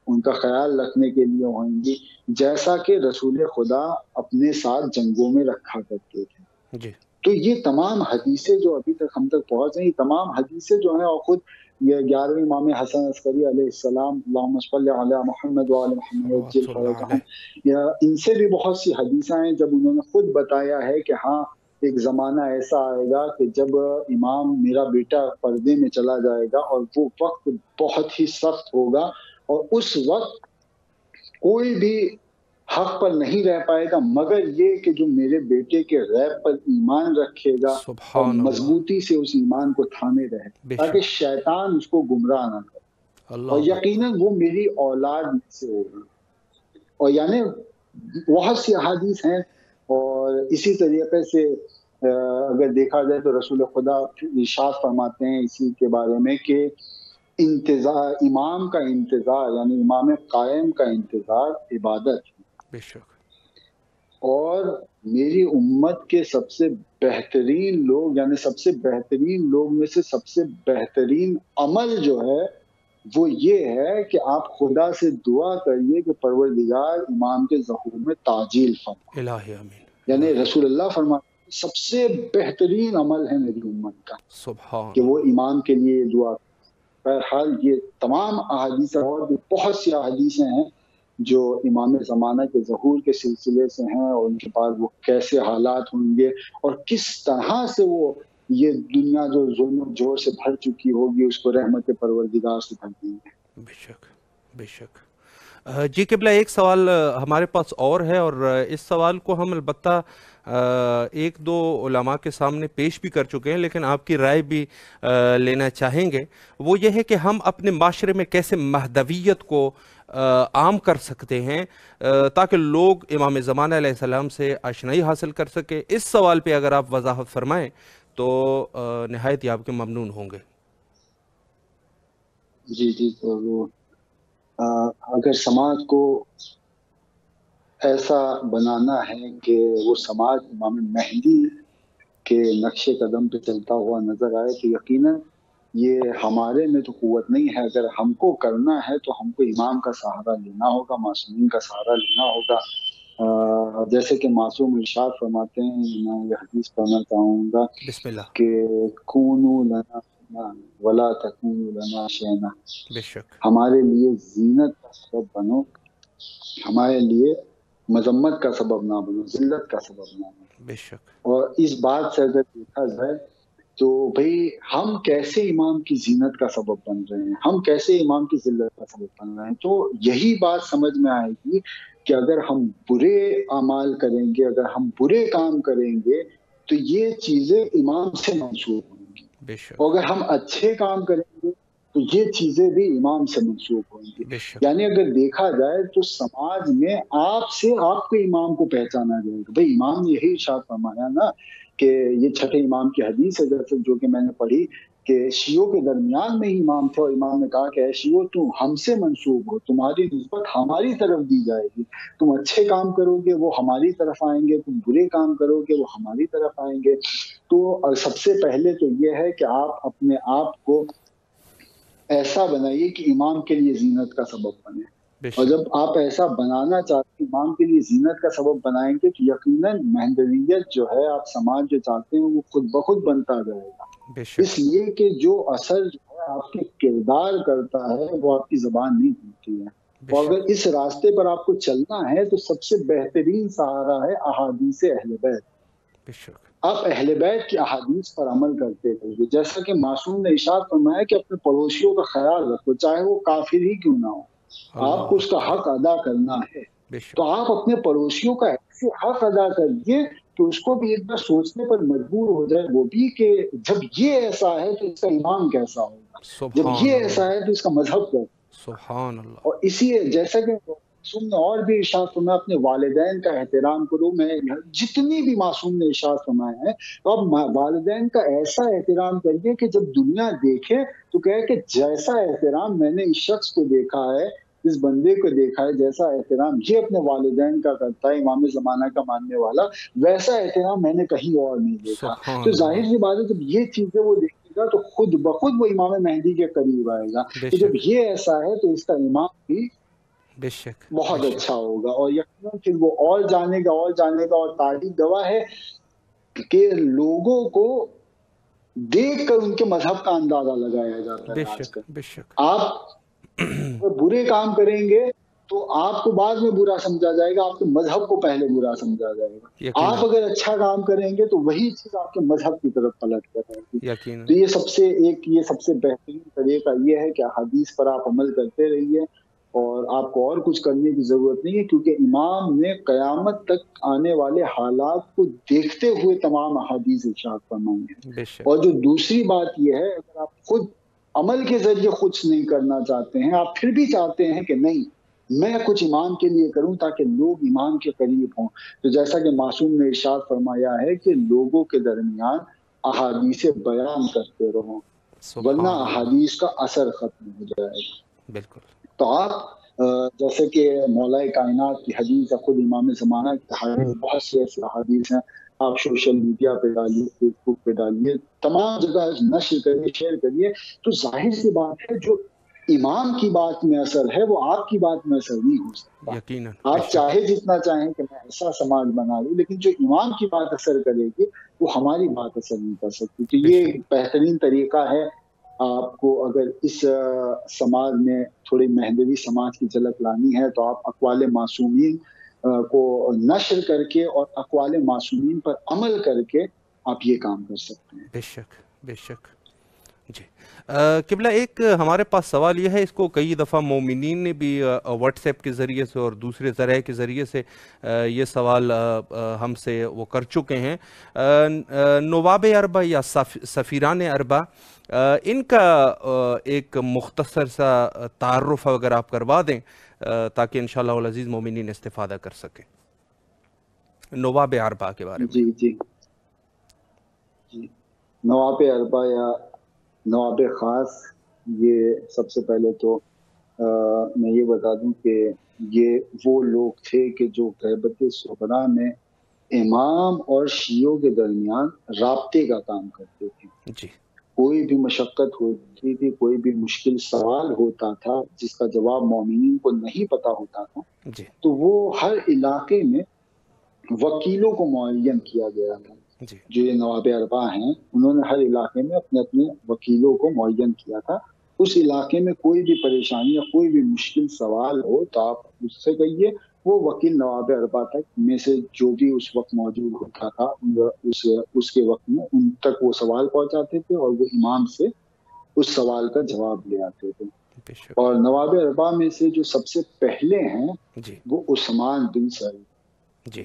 ان کا خیال رکھنے کے لیے ہوں گی، جیسا کہ رسول خدا اپنے ساتھ جنگوں میں رکھا کرتے تھے. جی. تو یہ تمام حدیثیں جو ابھی تک ہم تک پہنچ رہی، تمام حدیثیں جو ہیں، اور خود یہ 11ویں امام حسن عسکری علیہ السلام اللہم صلی علی محمد وعلی محمد وعجل فرجہم، ان سے بھی بہت سی حدیثیں ہیں جب انہوں نے خود بتایا ہے کہ ہاں ایک زمانہ ایسا آئے گا کہ جب امام میرا بیٹا پردے میں چلا جائے گا اور وہ وقت بہت ہی سخت ہوگا، اور اس وقت کوئی بھی حق پر نہیں رہ پائے گا مگر یہ کہ جو میرے بیٹے کے غیب پر ایمان رکھے گا اور مضبوطی سے اس ایمان کو تھامے رہے تاکہ شیطان اس کو گمراہ نہ کرے، اور یقیناً وہ میری اولاد میں سے ہوگی. اور یعنی بہت سی احادیث ہیں. اور اسی طریقے سے اگر دیکھا جائے تو رسول خدا ارشاد فرماتے ہیں اسی کے بارے میں کہ انتظار، امام کا انتظار یعنی امام قائم کا انتظار عبادت ہے. بے شک. اور میری امت کے سب سے بہترین لوگ یعنی سب سے بہترین لوگ میں سے سب سے بہترین عمل جو ہے وہ یہ ہے کہ آپ خدا سے دعا کریے کہ پروردگار امام کے ظہور میں تعجیل فرما. الہی آمین. یعنی رسول اللہ فرماتے ہیں سب سے بہترین عمل ہے میری امت کا سبحان کہ وہ امام کے لیے دعا. بہرحال یہ تمام احادیث اور بھی بہت سی احادیثیں ہیں جو امام زمانہ کے ظہور کے سلسلے سے ہیں، اور ان کے بعد وہ کیسے حالات ہوں گے اور کس طرح سے وہ یہ دنیا جو ظلم و جور سے بھر چکی ہوگی اس کو رحمت پروردگار سے بھر دیں گے. بے شک. بے شک. جی قبلہ ایک سوال ہمارے پاس اور ہے، اور اس سوال کو ہم البتہ ایک دو علماء کے سامنے پیش بھی کر چکے ہیں، لیکن آپ کی رائے بھی لینا چاہیں گے. وہ یہ ہے کہ ہم اپنے معاشرے میں کیسے مہدویت کو عام کر سکتے ہیں تاکہ لوگ امام زمانہ علیہ السلام سے آشنائی حاصل کر سکے. اس سوال پہ اگر آپ وضاحت فرمائیں تو نہایت ہی آپ کے ممنون ہوں گے. جی تو وہ اگر سماج کو ایسا بنانا ہے کہ وہ سماج امام مہدی کے نقش قدم پہ چلتا ہوا نظر آئے تو یقیناً یہ ہمارے میں تو قوت نہیں ہے. اگر ہم کو کرنا ہے تو ہم کو امام کا سہارا لینا ہوگا، معصومین کا سہارا لینا ہوگا. جیسے کہ معصوم ارشاد فرماتے ہیں، میں یہ حدیث پڑھنا چاہوں گا بسم اللہ. کہ کونوا لنا ولا تکونوا لنا شیئا، بے شک ہمارے لیے زینت کا سبب بنو، ہمارے لیے مذمت کا سبب نہ بنو، ذلت کا سبب نہ بنو۔ بے شک اور اس بات سے اگر دیکھا جائے تو بھئی ہم کیسے امام کی زینت کا سبب بن رہے ہیں، ہم کیسے امام کی ذلت کا سبب بن رہے ہیں، تو یہی بات سمجھ میں آئے گی کہ اگر ہم برے اعمال کریں گے، اگر ہم برے کام کریں گے تو یہ چیزیں امام سے منسوب ہوں گی، بے شک اور اگر ہم اچھے کام کریں گے تو یہ چیزیں بھی امام سے منسوب ہوں گی۔ بے شک یعنی اگر دیکھا جائے تو سماج میں آپ سے آپ کے امام کو پہچانا جائے گا۔ بھئی امام نے یہی ارشاد فرمایا نا کہ یہ چھٹے امام کی حدیث ہے جیسے جو کہ میں نے پڑھی کہ شیعوں کے درمیان میں ہی امام تھے، اور امام نے کہا کہ اے شیعوں تم ہم سے منسوب ہو، تمہاری نسبت ہماری طرف دی جائے گی، تم اچھے کام کرو گے وہ ہماری طرف آئیں گے، تم برے کام کرو گے وہ ہماری طرف آئیں گے۔ تو سب سے پہلے تو یہ ہے کہ آپ اپنے آپ کو ایسا بنائیے کہ امام کے لیے زینت کا سبب بنے، بے اور شک جب آپ ایسا بنانا چاہتے ہیں امام کے لیے زینت کا سبب بنائیں گے تو یقیناً مہدویت جو ہے آپ سماج جو چاہتے ہیں وہ خود بخود بنتا جائے گا، بے شک اس لیے کہ جو اثر جو ہے آپ کے کردار کرتا ہے وہ آپ کی زبان نہیں ہوتی ہے۔ بے اور شک اگر اس راستے پر آپ کو چلنا ہے تو سب سے بہترین سہارا ہے احادیث اہل بیت۔ بے شک آپ اہل بیت کی احادیث پر عمل کرتے رہیے، جیسا کہ معصوم نے ارشاد فرمایا کہ اپنے پڑوسیوں کا خیال رکھو چاہے وہ کافر ہی کیوں نہ ہو، آپ کو اللہ اس کا حق ادا کرنا ہے، بے تو شک آپ اپنے پڑوسیوں کا ایسے حق ادا کریے کہ اس کو بھی ایک بار سوچنے پر مجبور ہو جائے وہ بھی کہ جب یہ ایسا ہے تو اس کا امام کیسا ہوگا، جب سبحان یہ ایسا اللہ ہے تو اس کا مذہب کیسا۔ سبحان اللہ اور اسی جیسا کہ معصوم نے اور بھی ارشاد فرمایا اپنے والدین کا احترام کرو، میں جتنی بھی معصوم نے ارشاد فرمایا ہے تو آپ والدین کا ایسا احترام کریے کہ جب دنیا دیکھے تو کہے کہ جیسا احترام میں نے اس شخص کو دیکھا ہے، اس بندے کو دیکھا ہے، جیسا احترام یہ اپنے والدین کا کرتا ہے امام زمانہ کا ماننے والا، ویسا احترام میں نے کہیں اور نہیں دیکھا۔ تو سبحان ظاہر اللہ سی بات ہے جب یہ چیزیں وہ دیکھے گا تو خود بخود وہ امام مہدی کے قریب آئے گا، بے تو جب شک یہ ایسا ہے تو اس کا امام بھی بے شک بے بہت شک اچھا ہوگا، اور یقیناً پھر وہ اور جانے گا اور جانے گا، اور تاریخ گواہ ہے کہ لوگوں کو دیکھ کر ان کے مذہب کا اندازہ لگایا جاتا بے ہے آج شک کل۔ بے شک آپ اگر برے کام کریں گے تو آپ کو بعد میں برا سمجھا جائے گا، آپ کے مذہب کو پہلے برا سمجھا جائے گا۔ یقیناً آپ اگر اچھا کام کریں گے تو وہی چیز آپ کے مذہب کی طرف پلٹ کر رہے گی۔ یقیناً تو یہ سب سے بہترین طریقہ یہ ہے کہ حدیث پر آپ عمل کرتے رہیے، اور آپ کو اور کچھ کرنے کی ضرورت نہیں ہے، کیونکہ امام نے قیامت تک آنے والے حالات کو دیکھتے ہوئے تمام احادیث ارشاد فرمائی ہیں۔ بے شک اور جو دوسری بات یہ ہے اگر آپ خود عمل کے ذریعے کچھ نہیں کرنا چاہتے ہیں، آپ پھر بھی چاہتے ہیں کہ نہیں میں کچھ امام کے لیے کروں تاکہ لوگ امام کے قریب ہوں، تو جیسا کہ معصوم نے ارشاد فرمایا ہے کہ لوگوں کے درمیان احادیث بیان کرتے رہو ورنہ سبحان اللہ احادیث کا اثر ختم ہو جائے گا۔ بالکل تو آپ جیسے کہ مولا کائنات کی حدیث ہے، خود امام زمانہ کی حدیث، بہت سے ایسے حدیث ہیں، آپ سوشل میڈیا پہ ڈالیے، فیس بک پہ ڈالیے، تمام جگہ نشر کریے، شیئر کریے، تو ظاہر سی بات ہے جو امام کی بات میں اثر ہے وہ آپ کی بات میں اثر نہیں ہو سکتا۔ یقیناً بے آپ شک چاہے جتنا چاہیں کہ میں ایسا سماج بنا لوں، لیکن جو امام کی بات اثر کرے گی وہ ہماری بات اثر نہیں کر سکتی۔ تو بے یہ شک ایک بہترین طریقہ ہے آپ کو اگر اس سماج میں تھوڑی مہدوی سماج کی جھلک لانی ہے تو آپ اقوال معصومین کو نشر کر کے اور اقوال معصومین پر عمل کر کے آپ یہ کام کر سکتے ہیں۔ بے شک بے شک جی قبلہ ایک ہمارے پاس سوال یہ ہے، اس کو کئی دفعہ مومنین نے بھی واٹس ایپ کے ذریعے سے اور دوسرے ذرائع کے ذریعے سے یہ سوال ہم سے وہ کر چکے ہیں۔ نواب اربع یا سفیران اربع، ان کا ایک مختصر سا تعارف اگر آپ کروا دیں تاکہ انشاءاللہ العزیز مومنین استفادہ کر سکیں نواب اربع کے بارے میں۔ جی نواب اربع یا نواب خاص، یہ سب سے پہلے تو میں یہ بتا دوں کہ یہ وہ لوگ تھے کہ جو غیبت صغریٰ میں امام اور شیعوں کے درمیان رابطے کا کام کرتے تھے۔ جی کوئی بھی مشقت ہوتی تھی، کوئی بھی مشکل سوال ہوتا تھا جس کا جواب مومنین کو نہیں پتا ہوتا تھا، جی تو وہ ہر علاقے میں وکیلوں کو معین کیا گیا تھا، جی جو یہ نواب اربا ہیں انہوں نے ہر علاقے میں اپنے اپنے وکیلوں کو معین کیا تھا. اس علاقے میں کوئی بھی پریشانی یا کوئی بھی مشکل سوال ہو تو آپ اس سے کہیے. وہ وکیل نواب اربا تک میں سے جو بھی اس وقت موجود ہوتا تھا اس کے وقت میں ان تک وہ سوال پہنچاتے تھے اور وہ امام سے اس سوال کا جواب لے آتے تھے. بے شک. اور نواب اربا میں سے جو سب سے پہلے ہیں جی وہ عثمان بن سعید. جی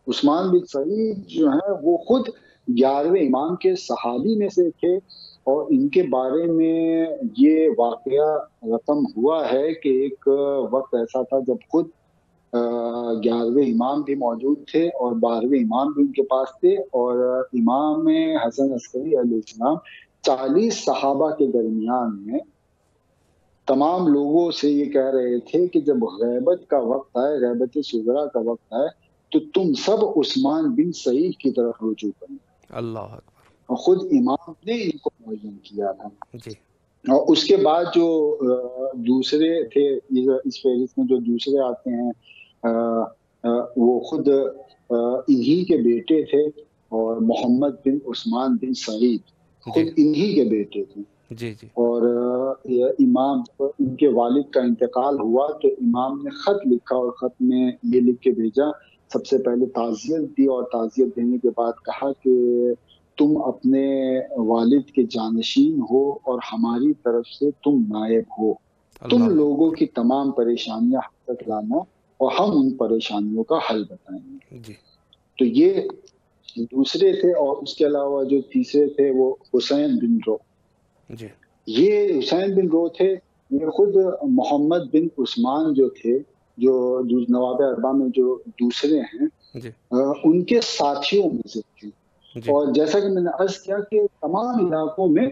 عثمان بن سعید جو ہیں وہ خود 11ویں امام کے صحابی میں سے تھے. اور ان کے بارے میں یہ واقعہ رقم ہوا ہے کہ ایک وقت ایسا تھا جب خود 11ویں امام بھی موجود تھے اور 12ویں امام بھی ان کے پاس تھے. اور امام حسن عسکری علیہ السلام 40 صحابہ کے درمیان میں تمام لوگوں سے یہ کہہ رہے تھے کہ جب غیبت کا وقت آئے, غیبت صغریٰ کا وقت آئے, تو تم سب عثمان بن سعید کی طرف رجوع کریں. اللہ اکبر. اور خود امام نے ان کو معین کیا تھا. جی اور اس کے بعد جو دوسرے تھے اس فہرست میں جو دوسرے آتے ہیں وہ خود انہی کے بیٹے تھے. اور محمد بن عثمان بن سعید خود انہی کے بیٹے تھے. جی جی اور امام ان کے والد کا انتقال ہوا تو امام نے خط لکھا اور خط میں یہ لکھ کے بھیجا. سب سے پہلے تعزیت دی اور تعزیت دینے کے بعد کہا کہ تم اپنے والد کے جانشین ہو اور ہماری طرف سے تم نائب ہو. تم لوگوں کی تمام پریشانیاں ہم تک لانا اور ہم ان پریشانیوں کا حل بتائیں گے. جی تو یہ دوسرے تھے. اور اس کے علاوہ جو تیسرے تھے وہ حسین بن رو. جی یہ حسین بن رو تھے. یہ خود محمد بن عثمان جو تھے جو نواب اربا میں جو دوسرے ہیں جی ان کے ساتھیوں میں سے تھے. جی اور جیسا کہ میں نے عرض کیا کہ تمام علاقوں میں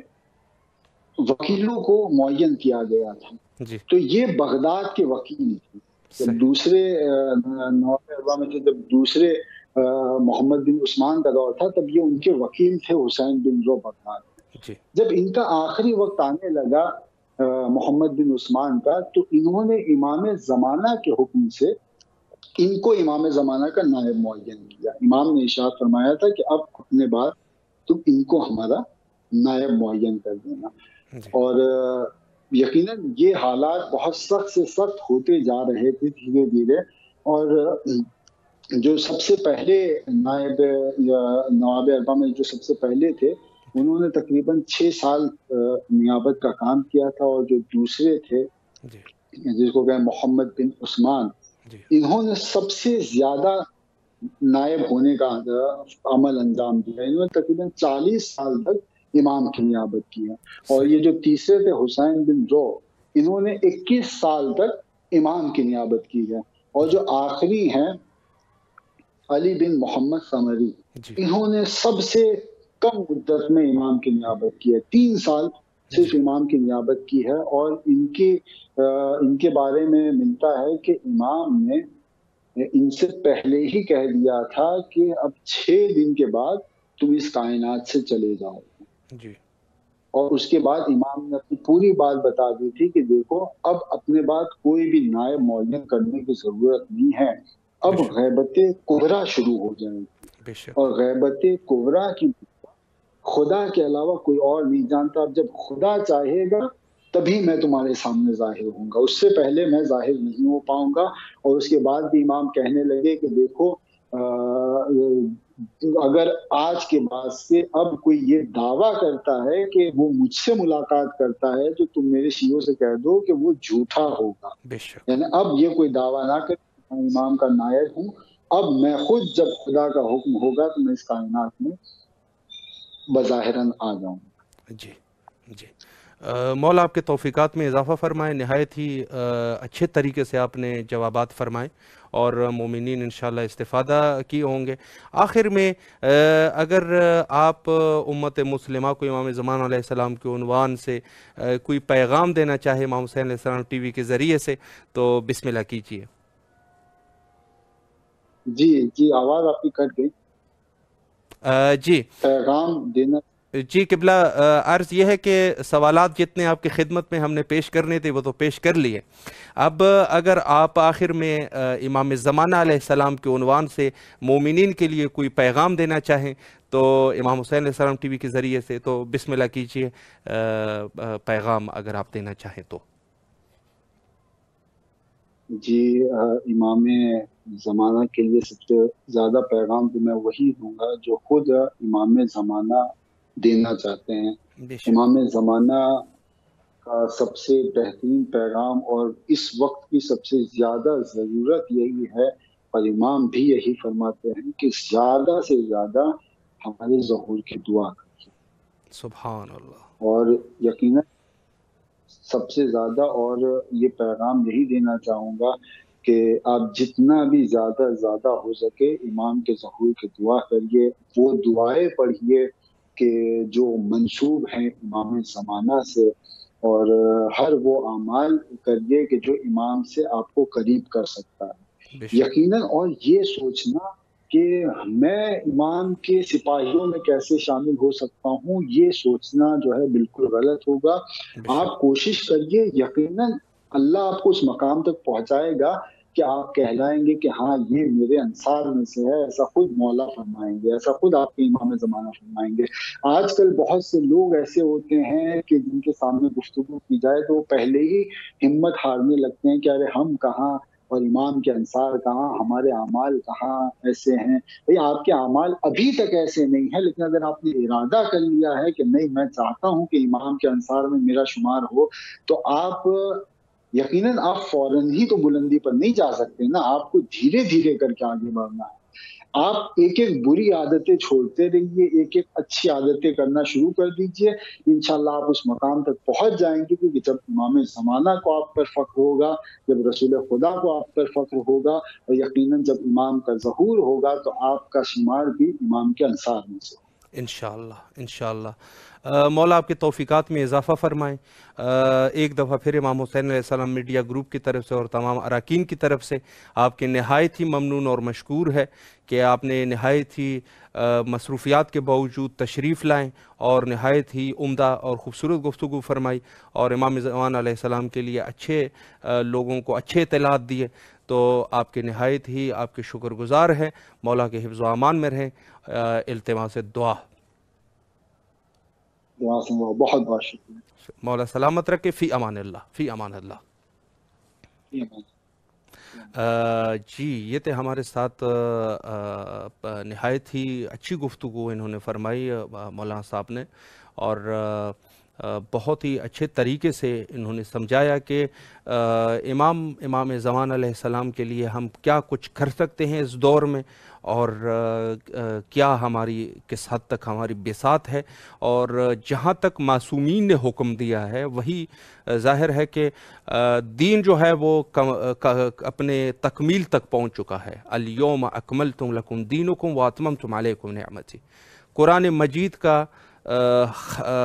وکیلوں کو معین کیا گیا تھا. جی تو یہ بغداد کے وکیل تھے. جب صحیح. دوسرے نواب اربا میں جب دوسرے محمد بن عثمان کا دور تھا تب یہ ان کے وکیل تھے حسین بن رو بغداد. جی جب ان کا آخری وقت آنے لگا محمد بن عثمان کا تو انہوں نے امام زمانہ کے حکم سے ان کو امام زمانہ کا نائب معین کیا. امام نے ارشاد فرمایا تھا کہ اب اپنے بعد تم ان کو ہمارا نائب معین کر دینا. جی اور یقیناً یہ حالات بہت سخت سے سخت ہوتے جا رہے تھے دھیرے دھیرے. اور جو سب سے پہلے نواب اربا میں جو سب سے پہلے تھے انہوں نے تقریباً 6 سال نیابت کا کام کیا تھا. اور جو دوسرے تھے جی جس کو کہیں محمد بن عثمان جی انہوں نے سب سے زیادہ نائب ہونے کا عمل انجام دیا. انہوں نے تقریباً 40 سال تک امام کی نیابت کی ہے. اور یہ جو تیسرے تھے حسین بن رو انہوں نے 21 سال تک امام کی نیابت کی ہے. اور جو آخری ہیں علی بن محمد ثمری جی انہوں نے سب سے کم مدت میں امام کی نیابت کی ہے. 3 سال صرف امام کی نیابت کی ہے. اور ان کے بارے میں ملتا ہے کہ امام نے ان سے پہلے ہی کہہ دیا تھا کہ اب 6 دن کے بعد تم اس کائنات سے چلے جاؤ. جی اور اس کے بعد امام نے اپنی پوری بات بتا دی تھی کہ دیکھو اب اپنے بعد کوئی بھی نائب معین کرنے کی ضرورت نہیں ہے. اب غیبت کبریٰ شروع ہو جائے گی. بے شک. اور غیبت کبریٰ کی خدا کے علاوہ کوئی اور نہیں جانتا. اب جب خدا چاہے گا تبھی میں تمہارے سامنے ظاہر ہوں گا, اس سے پہلے میں ظاہر نہیں ہو پاؤں گا. اور اس کے بعد بھی امام کہنے لگے کہ دیکھو اگر آج کے بعد سے اب کوئی یہ دعویٰ کرتا ہے کہ وہ مجھ سے ملاقات کرتا ہے تو تم میرے شیعوں سے کہہ دو کہ وہ جھوٹا ہوگا. بے شک. یعنی اب یہ کوئی دعویٰ نہ کرے میں امام کا نائب ہوں. اب میں خود جب خدا کا حکم ہوگا تو میں اس کائنات میں بظاہراً آ جاؤں. جی جی مولا آپ کے توفیقات میں اضافہ فرمائے. نہایت ہی اچھے طریقے سے آپ نے جوابات فرمائے اور مومنین انشاءاللہ استفادہ کی ہوں گے. آخر میں اگر آپ امت مسلمہ کو امام زمان علیہ السلام کے عنوان سے کوئی پیغام دینا چاہے امام حسین علیہ السلام ٹی وی کے ذریعے سے تو بسم اللہ کیجیے. جی آواز آپ کی کٹ گئی. جی پیغام دینا جی قبلہ، عرض یہ ہے کہ سوالات جتنے آپ کی خدمت میں ہم نے پیش کرنے تھے وہ تو پیش کر لیے. اب اگر آپ آخر میں امام زمانہ علیہ السلام کے عنوان سے مومنین کے لیے کوئی پیغام دینا چاہیں تو امام حسین علیہ السلام ٹی وی کے ذریعے سے تو بسم اللہ کیجئے، پیغام اگر آپ دینا چاہیں تو. جی امام زمانہ کے لیے سب سے زیادہ پیغام تو میں وہی دوں گا جو خود امام زمانہ دینا چاہتے ہیں. امام زمانہ کا سب سے بہترین پیغام اور اس وقت کی سب سے زیادہ ضرورت یہی ہے، اور امام بھی یہی فرماتے ہیں کہ زیادہ سے زیادہ ہمارے ظہور کی دعا کریے. سبحان اللہ. اور یقیناً سب سے زیادہ اور یہ پیغام یہی دینا چاہوں گا کہ آپ جتنا بھی زیادہ ہو سکے امام کے ظہور کی دعا کریے، وہ دعائیں پڑھیے کہ جو منسوب ہیں امام زمانہ سے، اور ہر وہ اعمال کریے کہ جو امام سے آپ کو قریب کر سکتا ہے یقیناً. اور یہ سوچنا کہ میں امام کے سپاہیوں میں کیسے شامل ہو سکتا ہوں، یہ سوچنا جو ہے بالکل غلط ہوگا. آپ کوشش کریے، یقیناً اللہ آپ کو اس مقام تک پہنچائے گا کہ آپ کہلائیں گے کہ ہاں یہ میرے انصار میں سے ہے. ایسا خود مولا فرمائیں گے، ایسا خود آپ کے امام زمانہ فرمائیں گے. آج کل بہت سے لوگ ایسے ہوتے ہیں کہ جن کے سامنے گفتگو کی جائے تو وہ پہلے ہی ہمت ہارنے لگتے ہیں کہ ارے ہم کہاں اور امام کے انصار کہاں، ہمارے اعمال کہاں ایسے ہیں. بھئی آپ کے اعمال ابھی تک ایسے نہیں ہیں، لیکن اگر آپ نے ارادہ کر لیا ہے کہ نہیں میں چاہتا ہوں کہ امام کے انصار میں میرا شمار ہو، تو آپ یقیناً آپ فوراً ہی تو بلندی پر نہیں جا سکتے نا، آپ کو دھیرے دھیرے کر کے آگے بڑھنا ہے. آپ ایک ایک بری عادتیں چھوڑتے رہیے، ایک ایک اچھی عادتیں کرنا شروع کر دیجئے. انشاءاللہ آپ اس مقام تک پہنچ جائیں گے، کیونکہ جب امام زمانہ کو آپ پر فخر ہوگا، جب رسول خدا کو آپ پر فخر ہوگا، اور یقیناً جب امام کا ظہور ہوگا تو آپ کا شمار بھی امام کے انصار میں سے ہوگا. انشاءاللہ انشاءاللہ. مولا آپ کے توفیقات میں اضافہ فرمائیں. ایک دفعہ پھر امام حسین علیہ السلام میڈیا گروپ کی طرف سے اور تمام اراکین کی طرف سے آپ کے نہایت ہی ممنون اور مشکور ہے کہ آپ نے نہایت ہی مصروفیات کے باوجود تشریف لائیں اور نہایت ہی عمدہ اور خوبصورت گفتگو فرمائی اور امام زمان علیہ السلام کے لیے اچھے لوگوں کو اچھے اطلاعات دیے. تو آپ کے نہایت ہی آپ کے شکر گزار ہیں. مولا کے حفظ و امان میں رہیں. التماس دعا. بہت بہت شکریہ. مولا سلامت رکھے. فی امان اللہ. فی امان اللہ. جی یہ تھے ہمارے ساتھ نہایت ہی اچھی گفتگو انہوں نے فرمائی مولانا صاحب نے، اور بہت ہی اچھے طریقے سے انہوں نے سمجھایا کہ امام زمان علیہ السلام کے لیے ہم کیا کچھ کر سکتے ہیں اس دور میں، اور کیا ہماری کس حد تک ہماری بساط ہے، اور جہاں تک معصومین نے حکم دیا ہے وہی ظاہر ہے کہ دین جو ہے وہ اپنے تکمیل تک پہنچ چکا ہے. الیوم اکملت لکم دینکم واتممت علیکم نعمتی. قرآن مجید کا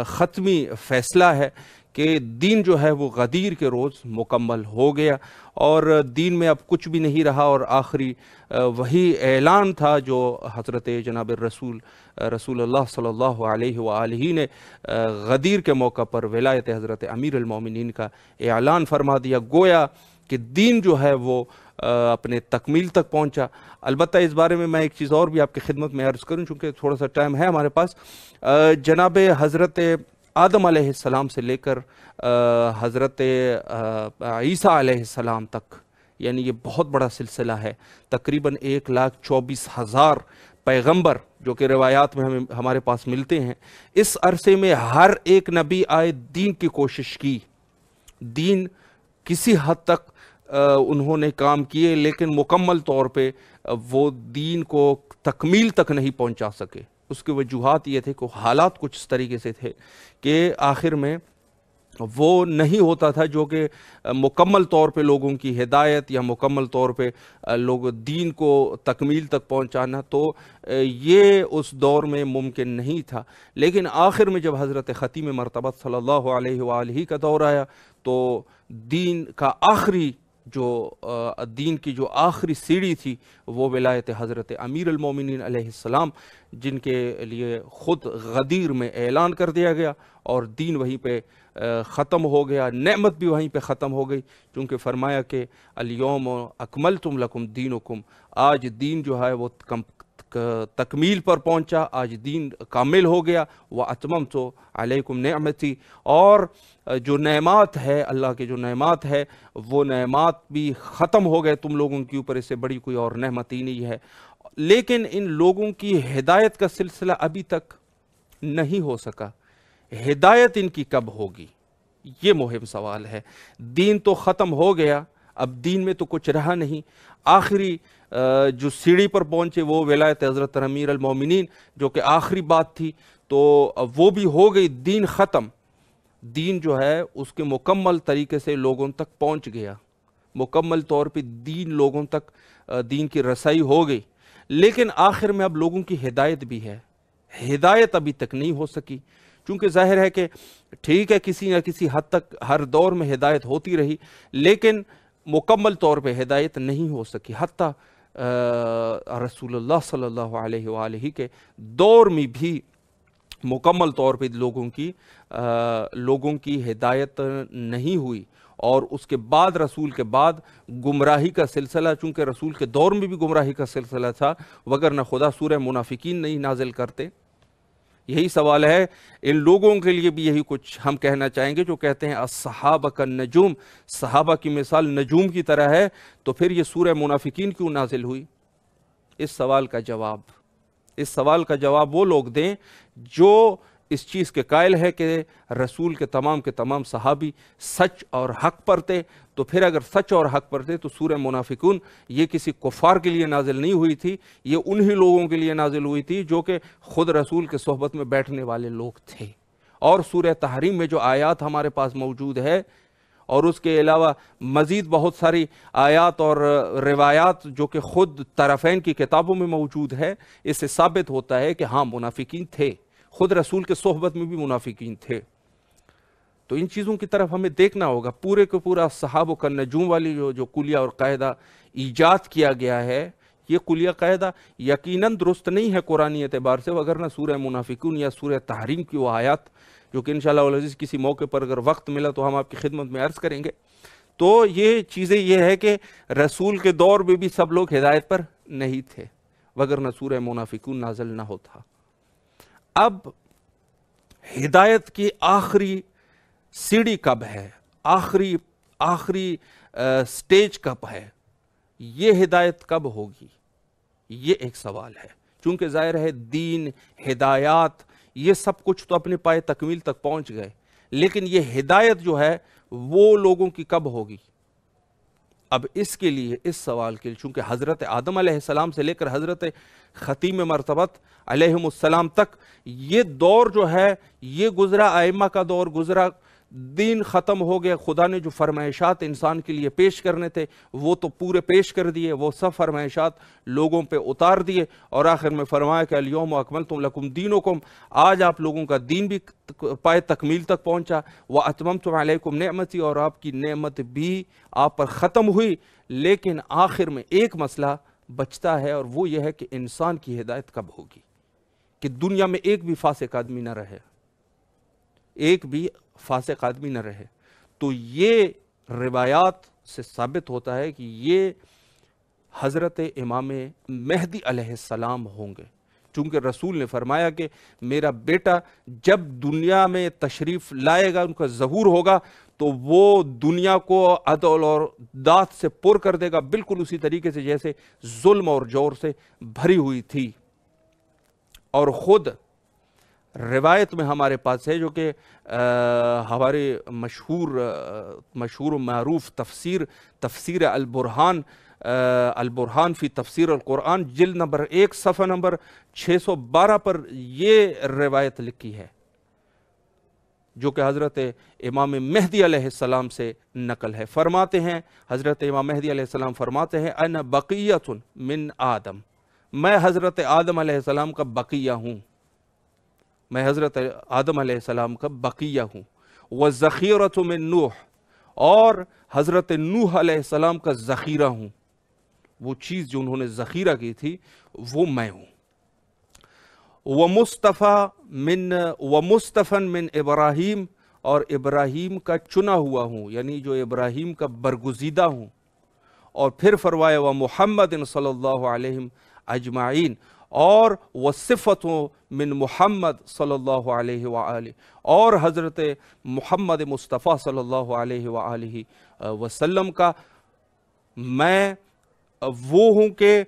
ختمی فیصلہ ہے کہ دین جو ہے وہ غدیر کے روز مکمل ہو گیا، اور دین میں اب کچھ بھی نہیں رہا، اور آخری وہی اعلان تھا جو حضرت جناب رسول اللہ صلی اللہ علیہ وآلہ نے غدیر کے موقع پر ولایت حضرت امیر المومنین کا اعلان فرما دیا. گویا کہ دین جو ہے وہ اپنے تکمیل تک پہنچا. البتہ اس بارے میں ایک چیز اور بھی آپ کی خدمت میں عرض کروں، چونکہ تھوڑا سا ٹائم ہے ہمارے پاس. جناب حضرت آدم علیہ السلام سے لے کر حضرت عیسیٰ علیہ السلام تک، یعنی یہ بہت بڑا سلسلہ ہے. تقریباً 1,24,000 پیغمبر جو کہ روایات میں ہمارے پاس ملتے ہیں. اس عرصے میں ہر ایک نبی آئے دین کی کوشش کی، دین کسی حد تک انہوں نے کام کیے، لیکن مکمل طور پہ وہ دین کو تکمیل تک نہیں پہنچا سکے. اس کے وجوہات یہ تھے کہ حالات کچھ اس طریقے سے تھے کہ آخر میں وہ نہیں ہوتا تھا جو کہ مکمل طور پہ لوگوں کی ہدایت یا مکمل طور پہ لوگ دین کو تکمیل تک پہنچانا، تو یہ اس دور میں ممکن نہیں تھا. لیکن آخر میں جب حضرت ختیم مرتبہ صلی اللہ علیہ وآلہ کا دور آیا تو دین کا آخری جو دین کی جو آخری سیڑھی تھی وہ ولایت حضرت امیر المومنین علیہ السلام، جن کے لیے خود غدیر میں اعلان کر دیا گیا اور دین وہیں پہ ختم ہو گیا، نعمت بھی وہیں پہ ختم ہو گئی، چونکہ فرمایا کہ الیوم اکملت لکم دینکم، آج دین جو ہے وہ تکمیل پر پہنچا، آج دین کامل ہو گیا، واتممت علیکم نعمتی، اور جو نعمات ہے اللہ کے جو نعمات ہے وہ نعمات بھی ختم ہو گئے تم لوگوں کے اوپر، اس سے بڑی کوئی اور نعمت ہی نہیں ہے۔ لیکن ان لوگوں کی ہدایت کا سلسلہ ابھی تک نہیں ہو سکا، ہدایت ان کی کب ہوگی یہ مہم سوال ہے۔ دین تو ختم ہو گیا، اب دین میں تو کچھ رہا نہیں، آخری جو سیڑھی پر پہنچے وہ ولایت حضرت امیر المومنین جو کہ آخری بات تھی، تو وہ بھی ہو گئی، دین ختم، دین جو ہے اس کے مکمل طریقے سے لوگوں تک پہنچ گیا، مکمل طور پہ دین لوگوں تک دین کی رسائی ہو گئی، لیکن آخر میں اب لوگوں کی ہدایت بھی ہے، ہدایت ابھی تک نہیں ہو سکی، چونکہ ظاہر ہے کہ ٹھیک ہے کسی نہ کسی حد تک ہر دور میں ہدایت ہوتی رہی، لیکن مکمل طور پہ ہدایت نہیں ہو سکی، حتیٰ رسول اللہ صلی اللہ علیہ وآلہ کے دور میں بھی مکمل طور پہ لوگوں کی ہدایت نہیں ہوئی، اور اس کے بعد رسول کے بعد گمراہی کا سلسلہ، چونکہ رسول کے دور میں بھی گمراہی کا سلسلہ تھا، وگرنہ خدا سورہ منافقین نہیں نازل کرتے۔ یہی سوال ہے، ان لوگوں کے لیے بھی یہی کچھ ہم کہنا چاہیں گے جو کہتے ہیں الصحابہ کالنجوم، صحابہ کی مثال نجوم کی طرح ہے، تو پھر یہ سورہ منافقین کیوں نازل ہوئی؟ اس سوال کا جواب وہ لوگ دیں جو اس چیز کے قائل ہے کہ رسول کے تمام صحابی سچ اور حق پر تھے، تو پھر اگر سچ اور حق پر تھے تو سورہ منافقون یہ کسی کفار کے لیے نازل نہیں ہوئی تھی، یہ انہی لوگوں کے لیے نازل ہوئی تھی جو کہ خود رسول کے صحبت میں بیٹھنے والے لوگ تھے۔ اور سورہ تحریم میں جو آیات ہمارے پاس موجود ہے، اور اس کے علاوہ مزید بہت ساری آیات اور روایات جو کہ خود طرفین کی کتابوں میں موجود ہے، اس سے ثابت ہوتا ہے کہ ہاں منافقین تھے، خود رسول کے صحبت میں بھی منافقین تھے۔ تو ان چیزوں کی طرف ہمیں دیکھنا ہوگا، پورے کو پورا صحابہ کا نجوم والی جو کلیہ اور قاعدہ ایجاد کیا گیا ہے، یہ کلیہ قاعدہ یقیناً درست نہیں ہے قرآنی اعتبار سے، وگرنہ سورہ منافقون یا سورہ تحریم کی وہ آیات جو کہ انشاءاللہ العزیز کسی موقع پر اگر وقت ملا تو ہم آپ کی خدمت میں عرض کریں گے۔ تو یہ چیزیں یہ ہے کہ رسول کے دور میں بھی سب لوگ ہدایت پر نہیں تھے، وگرنہ سورہ منافقون نازل نہ ہوتا۔ اب ہدایت کی آخری سیڑھی کب ہے، آخری سٹیج کب ہے، یہ ہدایت کب ہوگی، یہ ایک سوال ہے، چونکہ ظاہر ہے دین، ہدایات، یہ سب کچھ تو اپنے پائے تکمیل تک پہنچ گئے، لیکن یہ ہدایت جو ہے وہ لوگوں کی کب ہوگی؟ اب اس کے لیے، اس سوال کے لیے، چونکہ حضرت آدم علیہ السلام سے لے کر حضرت ختیم مرتبت علیہم السلام تک یہ دور جو ہے یہ گزرا، ائمہ کا دور گزرا، دین ختم ہو گیا، خدا نے جو فرمائشات انسان کے لیے پیش کرنے تھے وہ تو پورے پیش کر دیے، وہ سب فرمائشات لوگوں پہ اتار دیے، اور آخر میں فرمایا کہ الیوم اکملت لکم دینکم، آج آپ لوگوں کا دین بھی پائے تکمیل تک پہنچا، واتممت علیکم نعمتی، اور آپ کی نعمت بھی آپ پر ختم ہوئی، لیکن آخر میں ایک مسئلہ بچتا ہے، اور وہ یہ ہے کہ انسان کی ہدایت کب ہوگی، کہ دنیا میں ایک بھی فاسق آدمی نہ رہے، ایک بھی فاسق آدمی نہ رہے۔ تو یہ روایات سے ثابت ہوتا ہے کہ یہ حضرت امام مہدی علیہ السلام ہوں گے، چونکہ رسول نے فرمایا کہ میرا بیٹا جب دنیا میں تشریف لائے گا، ان کا ظہور ہوگا، تو وہ دنیا کو عدل اور داد سے پر کر دے گا، بالکل اسی طریقے سے جیسے ظلم اور جور سے بھری ہوئی تھی۔ اور خود روایت میں ہمارے پاس ہے جو کہ ہمارے مشہور و معروف تفسیر البرہان فی تفسیر القرآن، جلد نمبر 1 صفحہ نمبر 612 پر یہ روایت لکھی ہے جو کہ حضرت امام مہدی علیہ السلام سے نقل ہے۔ فرماتے ہیں حضرت امام مہدی علیہ السلام فرماتے ہیں انا بقیۃ من آدم، میں حضرت آدم علیہ السلام کا بقیہ ہوں، میں حضرت آدم علیہ السلام کا بقیہ ہوں، وَالذَّخِيرَةُ مِن نوح، اور حضرت نوح علیہ السلام کا ذخیرہ ہوں، وہ چیز جو انہوں نے ذخیرہ کی تھی وہ میں ہوں۔ ومصطفی من ابراہیم، اور ابراہیم کا چنا ہوا ہوں، یعنی جو ابراہیم کا برگزیدہ ہوں۔ اور پھر فرمایا ومحمد صلی اللہ علیہ اجمعین، اور وصفت من محمد صلی اللہ علیہ وآلہ، اور حضرت محمد مصطفیٰ صلی اللہ علیہ وآلہ وسلم کا میں وہ ہوں کہ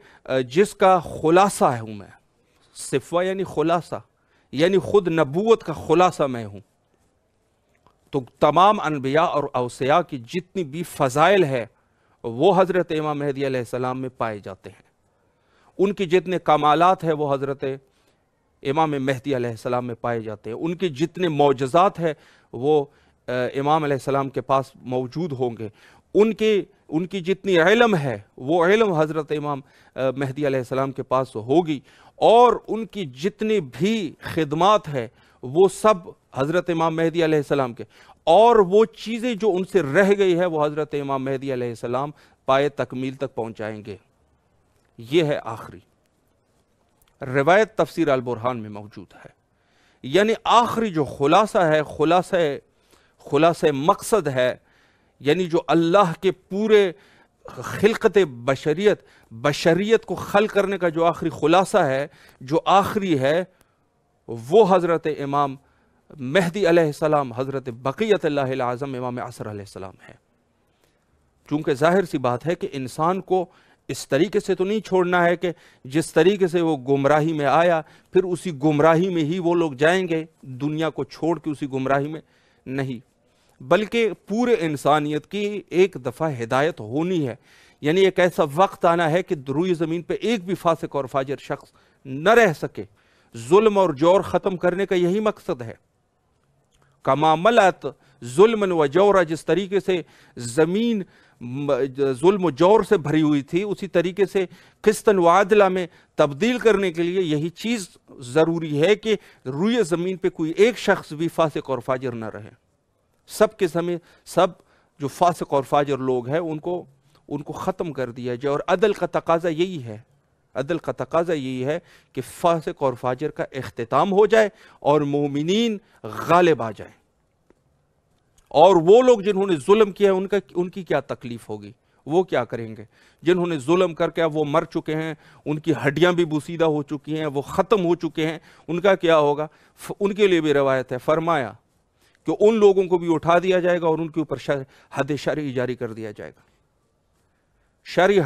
جس کا خلاصہ ہوں میں۔ صفہ یعنی خلاصہ، یعنی خود نبوت کا خلاصہ میں ہوں۔ تو تمام انبیاء اور اوصیاء کی جتنی بھی فضائل ہے وہ حضرت امام مہدی علیہ السلام میں پائے جاتے ہیں، ان کی جتنے کمالات ہیں وہ حضرت امام مہدی علیہ السلام میں پائے جاتے ہیں، ان کے جتنے معجزات ہیں وہ امام علیہ السلام کے پاس موجود ہوں گے، ان کی جتنی علم ہے وہ علم حضرت امام مہدی علیہ السلام کے پاس ہوگی، اور ان کی جتنی بھی خدمات ہے وہ سب حضرت امام مہدی علیہ السلام کے، اور وہ چیزیں جو ان سے رہ گئی ہے وہ حضرت امام مہدی علیہ السلام پائے تکمیل تک پہنچائیں گے۔ یہ ہے آخری روایت، تفسیر البرہان میں موجود ہے۔ یعنی آخری جو خلاصہ ہے، خلاصہ مقصد ہے، یعنی جو اللہ کے پورے خلقت بشریت کو خلق کرنے کا جو آخری خلاصہ ہے، جو آخری ہے، وہ حضرت امام مہدی علیہ السلام، حضرت بقیت اللہ العظم امام عصر علیہ السلام ہے۔ چونکہ ظاہر سی بات ہے کہ انسان کو اس طریقے سے تو نہیں چھوڑنا ہے کہ جس طریقے سے وہ گمراہی میں آیا پھر اسی گمراہی میں ہی وہ لوگ جائیں گے، دنیا کو چھوڑ کے اسی گمراہی میں نہیں، بلکہ پورے انسانیت کی ایک دفعہ ہدایت ہونی ہے۔ یعنی ایک ایسا وقت آنا ہے کہ روئے زمین پہ ایک بھی فاسق اور فاجر شخص نہ رہ سکے۔ ظلم اور جور ختم کرنے کا یہی مقصد ہے۔ کما ملت ظلم و جورا، جس طریقے سے زمین ظلم و جور سے بھری ہوئی تھی، اسی طریقے سے قسطاً و عدلہ میں تبدیل کرنے کے لیے یہی چیز ضروری ہے کہ روئے زمین پہ کوئی ایک شخص بھی فاسق اور فاجر نہ رہے۔ سب کے سب جو فاسق اور فاجر لوگ ہیں ان کو ختم کر دیا جائے، اور عدل کا تقاضا یہی ہے، عدل کا تقاضا یہی ہے کہ فاسق اور فاجر کا اختتام ہو جائے اور مومنین غالب آ جائیں۔ اور وہ لوگ جنہوں نے ظلم کیا ان کی کیا تکلیف ہوگی، وہ کیا کریں گے؟ جنہوں نے ظلم کر کے اب وہ مر چکے ہیں، ان کی ہڈیاں بھی بوسیدہ ہو چکی ہیں، وہ ختم ہو چکے ہیں، ان کا کیا ہوگا؟ ان کے لیے بھی روایت ہے، فرمایا کہ ان لوگوں کو بھی اٹھا دیا جائے گا اور ان کے اوپر حد شرعی جاری کر دیا جائے گا۔ شرعی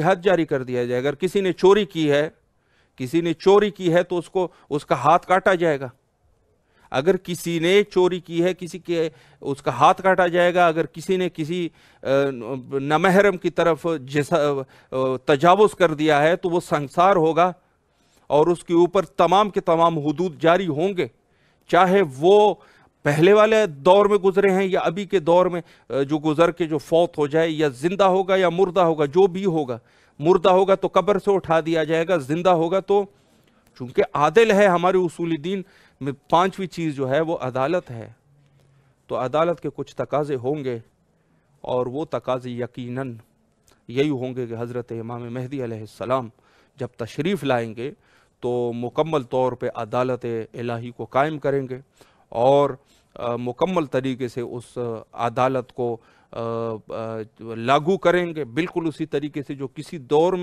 حد جاری کر دیا جائے گا۔ اگر کسی نے چوری کی ہے تو اس کا ہاتھ کاٹا جائے گا۔ اگر کسی نے چوری کی ہے اس کا ہاتھ کاٹا جائے گا۔ اگر کسی نے کسی نامحرم کی طرف تجاوز کر دیا ہے تو وہ سنگسار ہوگا، اور اس کے اوپر تمام کے تمام حدود جاری ہوں گے، چاہے وہ پہلے والے دور میں گزرے ہیں یا ابھی کے دور میں جو گزر کے جو فوت ہو جائے، یا زندہ ہوگا یا مردہ ہوگا، جو بھی ہوگا۔ مردہ ہوگا تو قبر سے اٹھا دیا جائے گا، زندہ ہوگا تو، چونکہ عادل ہے ہمارے اصول دین میں پانچویں چیز جو ہے وہ عدالت ہے، تو عدالت کے کچھ تقاضے ہوں گے، اور وہ تقاضے یقیناً یہی ہوں گے کہ حضرت امام مہدی علیہ السلام جب تشریف لائیں گے تو مکمل طور پہ عدالت الہی کو قائم کریں گے، اور مکمل طریقے سے اس عدالت کو لاگو کریں گے، بالکل اسی طریقے سے جو کسی دور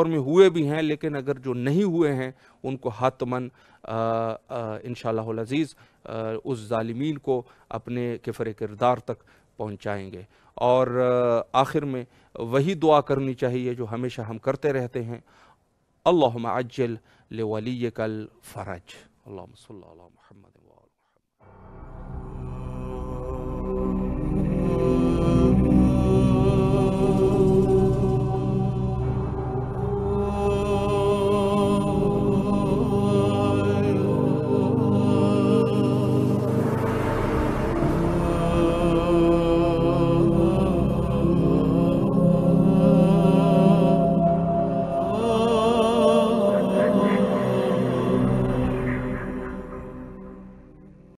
میں ہوئے بھی ہیں، لیکن اگر جو نہیں ہوئے ہیں ان کو حتماً انشاءاللہ العزیز اس ظالمین کو اپنے کفر کردار تک پہنچائیں گے۔ اور آخر میں وہی دعا کرنی چاہیے جو ہمیشہ ہم کرتے رہتے ہیں، اللہم عجل لولیک الفرج، اللہم صلی اللہ علیہ محمد۔